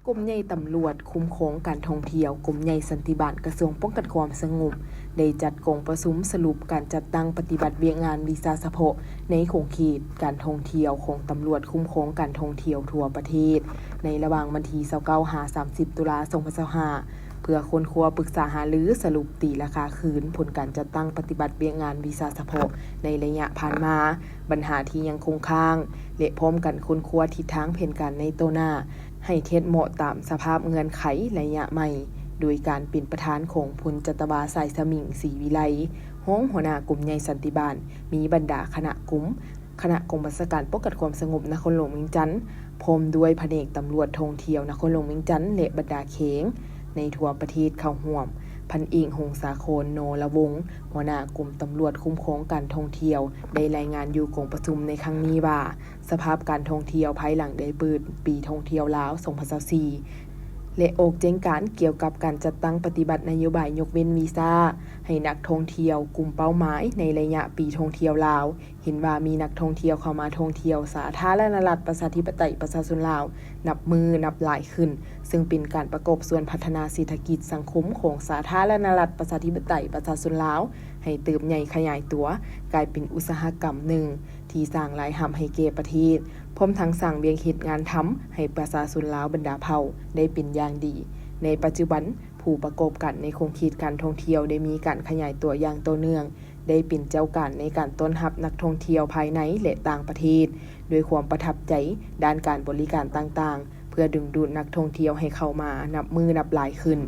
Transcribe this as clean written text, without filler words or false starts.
กรมใหญ่ตำรวจคุ้มครองการท่องเที่ยวกรมใหญ่สันติบาลกระทรวงป้องกันความสงบได้จัดกองประชุมสรุปการจัดตั้งปฏิบัติเวียกงานวีซ่าเฉพาะในโครงข่ายการท่องเที่ยวของตำรวจคุ้มครองการท่องเที่ยวทั่วประเทศในระหว่างวันที่29-30 ตุลาคม 2025เพื่อค้นคว้าปรึกษาหารือสรุปตีราคาคืนผลการจัดตั้งปฏิบัติเวียกงานวีซ่าเฉพาะในระยะผ่านมาปัญหาที่ยังคงค้างและพร้อมกันค้นคว้าทิศทางแผนการในโตหน้าให้เท็จเหมาะตามสภาพเงื่อนไขระยะใหม่โดยการเป็นประธานของพลจัตวาสายสมิงศรีวิไลหัวหน้ากลุ่มใหญ่สันติบาลมีบรรดาคณะกองบัญชาการป้องกันความสงบนครหลวงเวียงจันทน์พร้อมด้วยแผนกตำรวจท่องเที่ยวนครหลวงเวียงจันทน์และบรรดาเขงในทั่วประเทศเข้าร่วมพันเอกหงสาครโนละวงศ์หัวหน้ากลุ่มตำรวจคุ้มครองการท่องเที่ยวได้รายงานอยู่กองประชุมในครั้งนี้ว่าสภาพการท่องเที่ยวภายหลังได้เปิดปีท่องเที่ยวลาว2024และออกแจ้งการเกี่ยวกับการจัดตั้งปฏิบัตินโยบายยกเว้นวีซ่าให้นักท่องเที่ยวกลุ่มเป้าหมายในระยะปีท่องเที่ยวลาวเห็นว่ามีนักท่องเที่ยวเข้ามาท่องเที่ยวสาธารณรัฐประชาธิปไตยประชาชนลาวนับหลายขึ้นซึ่งเป็นการประกอบส่วนพัฒนาเศรษฐกิจสังคมของสาธารณรัฐประชาธิปไตยประชาชนลาวให้เติบใหญ่ขยายตัวกลายเป็นอุตสาหกรรมหนึ่งที่สร้างรายรับให้แก่ประเทศพร้อมทั้งสร้างเวียงเฮ็ดงานทำให้ประชาชนลาวบรรดาเผ่าได้เป็นอย่างดีในปัจจุบันผู้ประกอบการในโครงข่ายการท่องเที่ยวได้มีการขยายตัวอย่างต่อเนื่องได้เป็นเจ้าการในการต้อนรับนักท่องเที่ยวภายในและต่างประเทศด้วยความประทับใจด้านการบริการต่างๆเพื่อดึงดูดนักท่องเที่ยวให้เข้ามานับหลายขึ้น